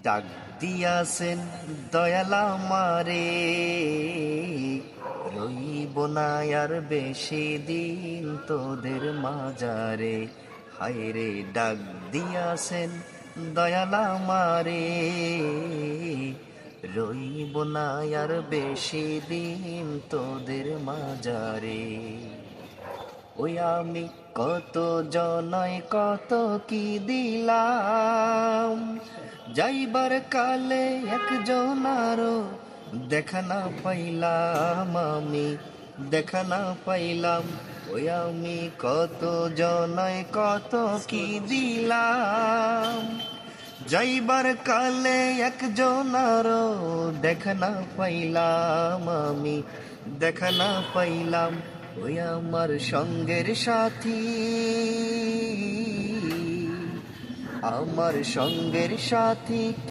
ডাক দিয়াছেন দয়াল আমারে, রইব না আর বেশি দিন তোদের মাজারে। হায়রে ডাক দিয়াছেন দয়াল আমারে, রইব না আর বেশি দিন তোদের মাজারে। ওই আমি কত জনয় কত কি দিলাম, যাইবার কালে একজন আরো দেখা না পাইলাম, আমি দেখা না পাইলাম। ওই আমি কত জনয় কত কি দিলাম, যাইবার কালে একজন আরো দেখা না পাইলাম, আমি দেখা না পাইলাম। ওই আমার সঙ্গের সাথী, আমার সঙ্গের সাথী